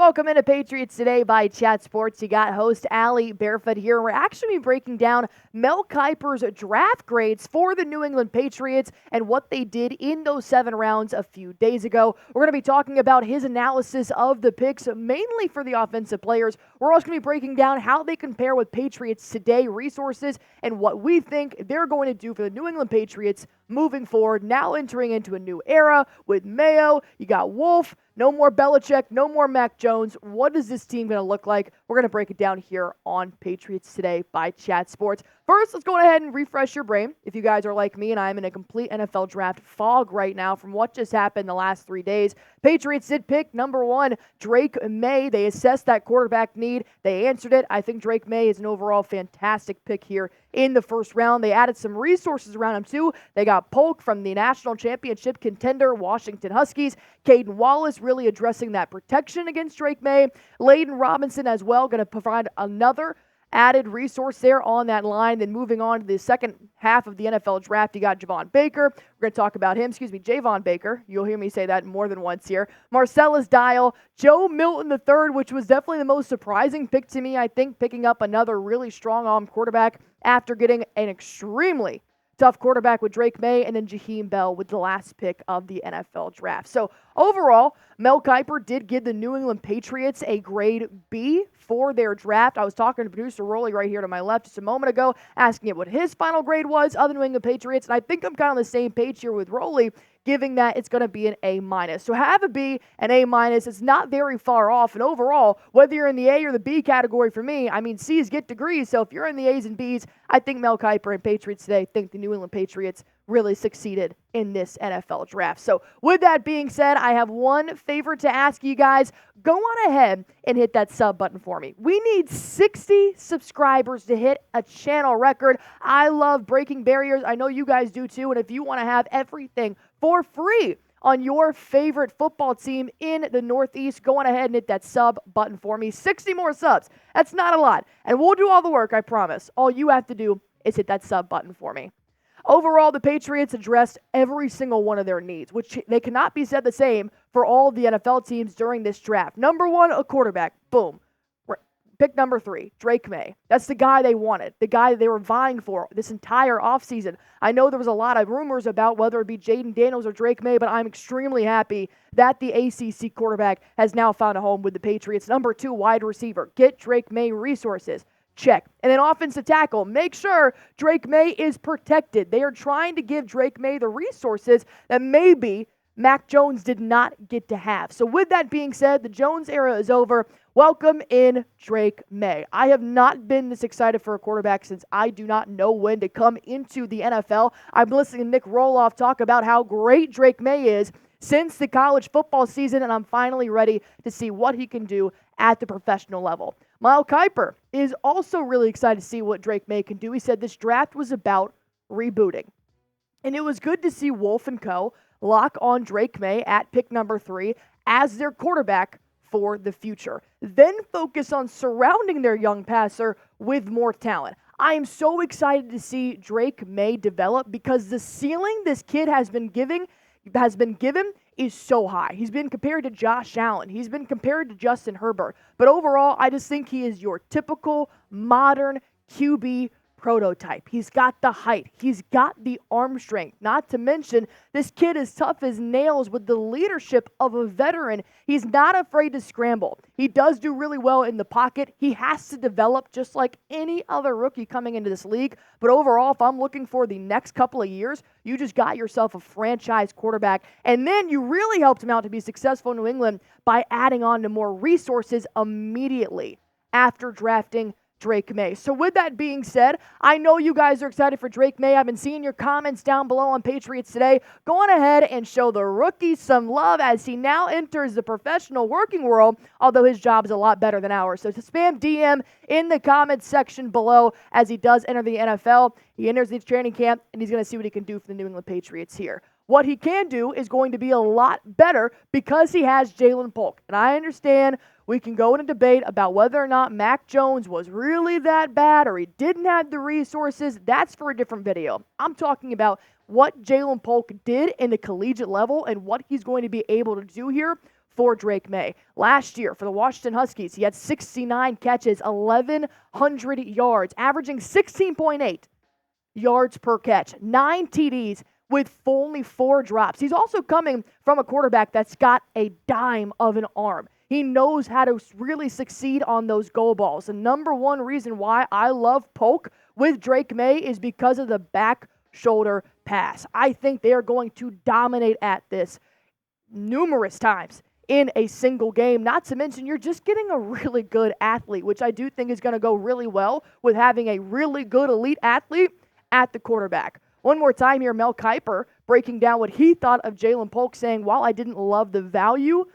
Welcome into Patriots Today by Chat Sports. You got host Allie Barefoot here. We're actually breaking down Mel Kiper's draft grades for the New England Patriots and what they did in those 7 rounds a few days ago. We're going to be talking about his analysis of the picks, mainly for the offensive players. We're also going to be breaking down how they compare with Patriots Today resources and what we think they're going to do for the New England Patriots moving forward, now entering into a new era with Mayo. You got Wolf. No more Belichick, no more Mac Jones. What is this team going to look like? We're going to break it down here on Patriots Today by Chat Sports. First, let's go ahead and refresh your brain. If you guys are like me and I'm in a complete NFL draft fog right now from what just happened the last 3 days, Patriots did pick number 1, Drake Maye. They assessed that quarterback need. They answered it. I think Drake Maye is an overall fantastic pick here in the first round. They added some resources around him too. They got Polk from the national championship contender, Washington Huskies. Caedan Wallace really addressing that protection against Drake Maye. Layden Robinson as well, going to provide another added resource there on that line. Then moving on to the second half of the NFL draft, you got Javon Baker. We're going to talk about him. Javon Baker. You'll hear me say that more than once here. Marcellus Dial, Joe Milton III, which was definitely the most surprising pick to me, I think, picking up another really strong arm quarterback after getting an extremely tough quarterback with Drake Maye, and then Jaheim Bell with the last pick of the NFL draft. So overall, Mel Kiper did give the New England Patriots a grade B for their draft. I was talking to producer Rolly right here to my left just a moment ago, asking it what his final grade was of the New England Patriots, and I think I'm kind of on the same page here with Rolly, giving that it's going to be an A-. So have a B, an A-. It's not very far off. And overall, whether you're in the A or the B category for me, I mean, C's get degrees. So if you're in the A's and B's, I think Mel Kiper and Patriots Today think the New England Patriots really succeeded in this NFL draft. So with that being said, I have one favor to ask you guys. Go on ahead and hit that sub button for me. We need 60 subscribers to hit a channel record. I love breaking barriers. I know you guys do too. And if you want to have everything for free on your favorite football team in the Northeast, go on ahead and hit that sub button for me. 60 more subs. That's not a lot. And we'll do all the work, I promise. All you have to do is hit that sub button for me. Overall, the Patriots addressed every single one of their needs, which they cannot be said the same for all of the NFL teams during this draft. Number 1, a quarterback. Boom. Pick number 3, Drake Maye. That's the guy they wanted, the guy that they were vying for this entire offseason. I know there was a lot of rumors about whether it be Jayden Daniels or Drake Maye, but I'm extremely happy that the ACC quarterback has now found a home with the Patriots. Number 2, wide receiver. Get Drake Maye resources. Check. And then offensive tackle. Make sure Drake Maye is protected. They are trying to give Drake Maye the resources that maybe Mac Jones did not get to have. So with that being said, the Jones era is over. Welcome in Drake Maye. I have not been this excited for a quarterback since I do not know when to come into the NFL. I'm listening to Nick Roloff talk about how great Drake Maye is since the college football season, and I'm finally ready to see what he can do at the professional level. Mel Kiper is also really excited to see what Drake Maye can do. He said this draft was about rebooting. And it was good to see Wolf & Co. lock on Drake Maye at pick number 3 as their quarterback for the future. Then focus on surrounding their young passer with more talent. I am so excited to see Drake Maye develop because the ceiling this kid has been given is so high. He's been compared to Josh Allen. He's been compared to Justin Herbert. But overall, I just think he is your typical modern QB prototype. He's got the height. He's got the arm strength. Not to mention, this kid is tough as nails with the leadership of a veteran. He's not afraid to scramble. He does do really well in the pocket. He has to develop just like any other rookie coming into this league. But overall, if I'm looking for the next couple of years, you just got yourself a franchise quarterback. And then you really helped him out to be successful in New England by adding on to more resources immediately after drafting Drake Maye. So with that being said, I know you guys are excited for Drake Maye. I've been seeing your comments down below on Patriots Today. Go on ahead and show the rookie some love as he now enters the professional working world, although his job is a lot better than ours. So to spam DM in the comments section below as he does enter the NFL. He enters the training camp, and he's going to see what he can do for the New England Patriots here. What he can do is going to be a lot better because he has Ja'Lynn Polk. And I understand we can go in a debate about whether or not Mac Jones was really that bad or he didn't have the resources. That's for a different video. I'm talking about what Ja'Lynn Polk did in the collegiate level and what he's going to be able to do here for Drake Maye. Last year for the Washington Huskies, he had 69 catches, 1,100 yards, averaging 16.8 yards per catch, 9 TDs with only 4 drops. He's also coming from a quarterback that's got a dime of an arm. He knows how to really succeed on those go balls. The number one reason why I love Polk with Drake Maye is because of the back shoulder pass. I think they are going to dominate at this numerous times in a single game. Not to mention, you're just getting a really good athlete, which I do think is going to go really well with having a really good elite athlete at the quarterback. One more time here, Mel Kiper breaking down what he thought of Ja'Lynn Polk, saying, while I didn't love the value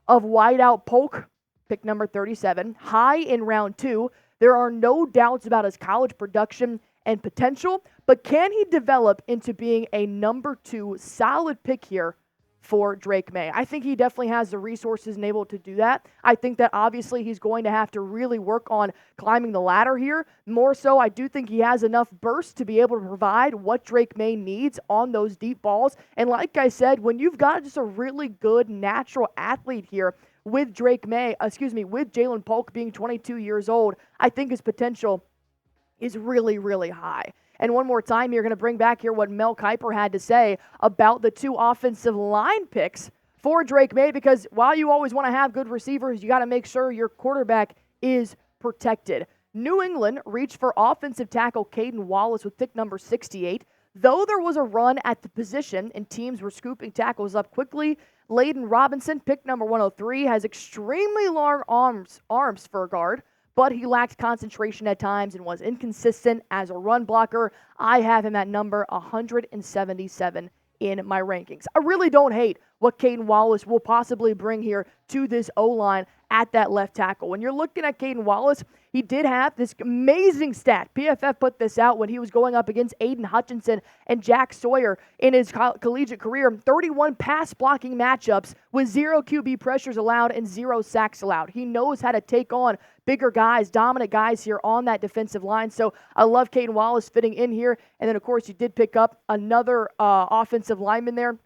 of wideout Polk, pick number 37, high in round 2, there are no doubts about his college production and potential, but can he develop into being a number 2 solid pick here for Drake Maye? I think he definitely has the resources and able to do that. I think that obviously he's going to have to really work on climbing the ladder here. More so, I do think he has enough burst to be able to provide what Drake Maye needs on those deep balls. And like I said, when you've got just a really good natural athlete here with with Ja'Lynn Polk being 22 years old, I think his potential is really, really high. And one more time, you're going to bring back here what Mel Kiper had to say about the 2 offensive line picks for Drake Maye, because while you always want to have good receivers, you got to make sure your quarterback is protected. New England reached for offensive tackle Caedan Wallace with pick number 68. Though there was a run at the position and teams were scooping tackles up quickly, Layden Robinson, pick number 103, has extremely long arms for a guard, but he lacked concentration at times and was inconsistent as a run blocker. I have him at number 177 in my rankings. I really don't hate what Caedan Wallace will possibly bring here to this O-line at that left tackle. When you're looking at Caedan Wallace, he did have this amazing stat. PFF put this out when he was going up against Aiden Hutchinson and Jack Sawyer in his collegiate career. 31 pass blocking matchups with 0 QB pressures allowed and 0 sacks allowed. He knows how to take on bigger guys, dominant guys here on that defensive line. So I love Caedan Wallace fitting in here. And then, of course, you did pick up another offensive lineman there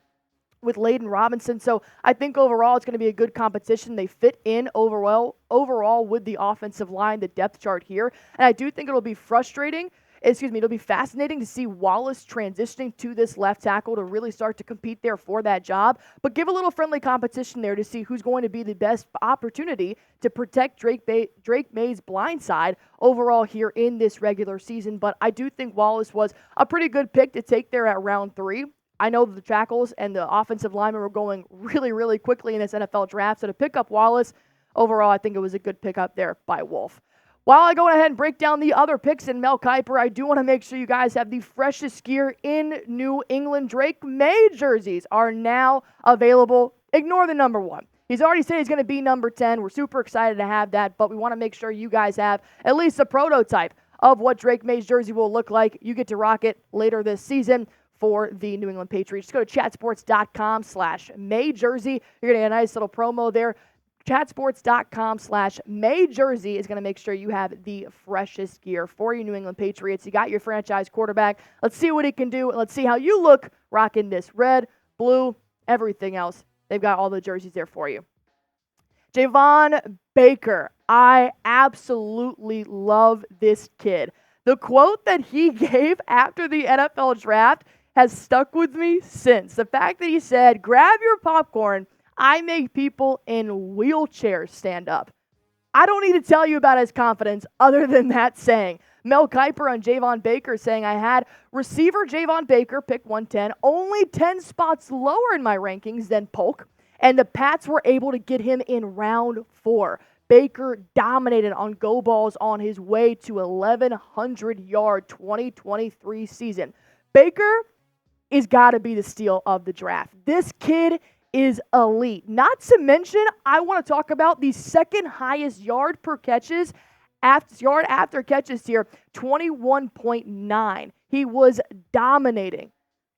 with Layden Robinson. So I think overall it's going to be a good competition. They fit in overall with the offensive line, the depth chart here. And I do think it'll be it'll be fascinating to see Wallace transitioning to this left tackle to really start to compete there for that job. But give a little friendly competition there to see who's going to be the best opportunity to protect Drake Maye's blind side overall here in this regular season. But I do think Wallace was a pretty good pick to take there at round 3. I know the tackles and the offensive linemen were going really, really quickly in this NFL draft. So to pick up Wallace, overall, I think it was a good pick up there by Wolf. While I go ahead and break down the other picks in Mel Kiper, I do want to make sure you guys have the freshest gear in New England. Drake Maye jerseys are now available. Ignore the number 1. He's already said he's going to be number 10. We're super excited to have that, but we want to make sure you guys have at least a prototype of what Drake Maye's jersey will look like. You get to rock it later this season for the New England Patriots. Just go to chatsports.com/Maye jersey. You're going to get a nice little promo there. Chatsports.com/Maye jersey is going to make sure you have the freshest gear for your New England Patriots. You got your franchise quarterback. Let's see what he can do, and let's see how you look rocking this red, blue, everything else. They've got all the jerseys there for you. Javon Baker. I absolutely love this kid. The quote that he gave after the NFL draft has stuck with me since. The fact that he said, "Grab your popcorn, I make people in wheelchairs stand up." I don't need to tell you about his confidence other than that saying. Mel Kiper on Javon Baker saying, I had receiver Javon Baker, pick 110, only 10 spots lower in my rankings than Polk, and the Pats were able to get him in round 4. Baker dominated on go balls on his way to 1,100-yard 2023 season. Baker is got to be the steal of the draft. This kid is elite. Not to mention, I want to talk about the second highest yard after catches here, 21.9. He was dominating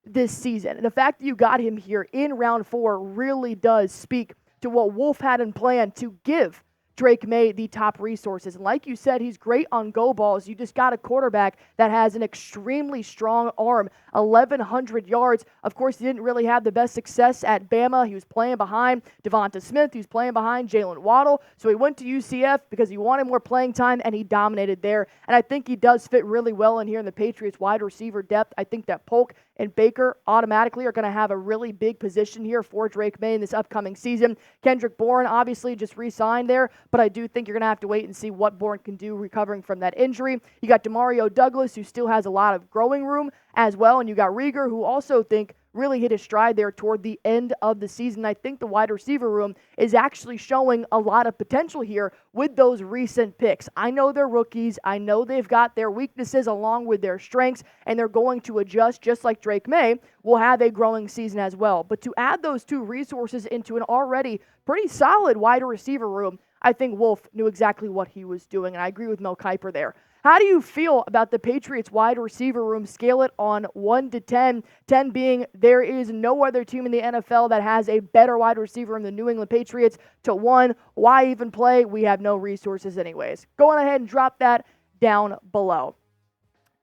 this season. The fact that you got him here in round 4 really does speak to what Wolf had in plan to give Drake Maye the top resources. And like you said, he's great on go balls. You just got a quarterback that has an extremely strong arm, 1,100 yards. Of course, he didn't really have the best success at Bama. He was playing behind Devonta Smith. He was playing behind Jalen Waddle. So he went to UCF because he wanted more playing time, and he dominated there. And I think he does fit really well in here in the Patriots wide receiver depth. I think that Polk and Baker automatically are going to have a really big position here for Drake Maye in this upcoming season. Kendrick Bourne obviously just re-signed there, but I do think you're going to have to wait and see what Bourne can do recovering from that injury. You got Demario Douglas, who still has a lot of growing room as well, and you got Rieger, who also think really hit his stride there toward the end of the season. I think the wide receiver room is actually showing a lot of potential here with those recent picks. I know they're rookies. I know they've got their weaknesses along with their strengths, and they're going to adjust just like Drake Maye will have a growing season as well. But to add those two resources into an already pretty solid wide receiver room, I think Wolf knew exactly what he was doing, and I agree with Mel Kiper there. How do you feel about the Patriots wide receiver room? Scale it on 1 to 10, 10 being there is no other team in the NFL that has a better wide receiver than the New England Patriots, to 1, why even play? We have no resources anyways. Go on ahead and drop that down below.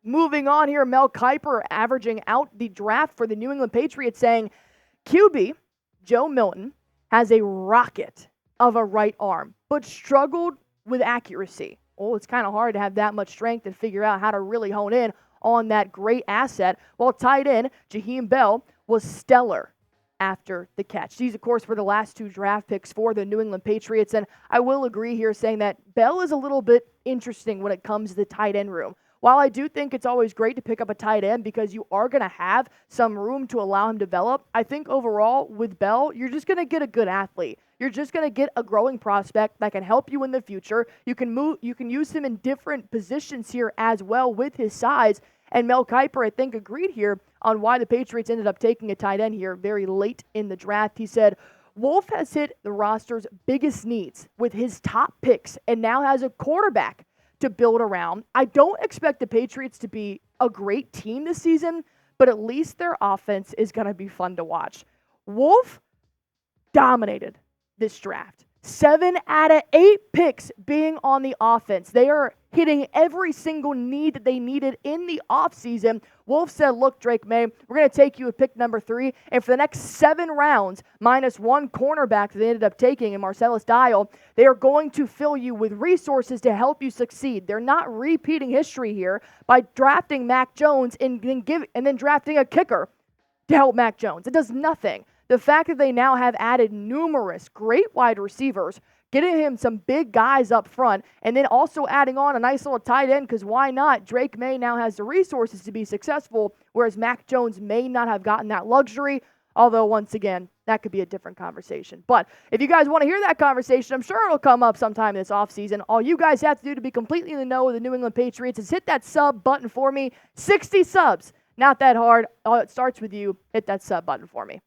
Moving on here, Mel Kiper averaging out the draft for the New England Patriots, saying QB Joe Milton has a rocket of a right arm, but struggled with accuracy. Oh, it's kind of hard to have that much strength and figure out how to really hone in on that great asset. While tight end Jaheim Bell was stellar after the catch. These, of course, were the last two draft picks for the New England Patriots, and I will agree here saying that Bell is a little bit interesting when it comes to the tight end room. While I do think it's always great to pick up a tight end because you are going to have some room to allow him to develop, I think overall with Bell, you're just going to get a good athlete. You're just going to get a growing prospect that can help you in the future. You can use him in different positions here as well with his size. And Mel Kiper, I think, agreed here on why the Patriots ended up taking a tight end here very late in the draft. He said, Wolf has hit the roster's biggest needs with his top picks and now has a quarterback to build around. I don't expect the Patriots to be a great team this season, but at least their offense is going to be fun to watch. Wolf dominated this draft. 7 out of 8 picks being on the offense. They are hitting every single need that they needed in the offseason. Wolf said, look, Drake Maye, we're going to take you with pick number 3, and for the next 7 rounds, minus 1 cornerback that they ended up taking in Marcellus Dial, they are going to fill you with resources to help you succeed. They're not repeating history here by drafting Mac Jones and then drafting a kicker to help Mac Jones. It does nothing. The fact that they now have added numerous great wide receivers, getting him some big guys up front, and then also adding on a nice little tight end, because why not? Drake Maye now has the resources to be successful, whereas Mac Jones may not have gotten that luxury, although once again, that could be a different conversation. But if you guys want to hear that conversation, I'm sure it'll come up sometime this offseason. All you guys have to do to be completely in the know of the New England Patriots is hit that sub button for me. 60 subs. Not that hard. All it starts with you. Hit that sub button for me.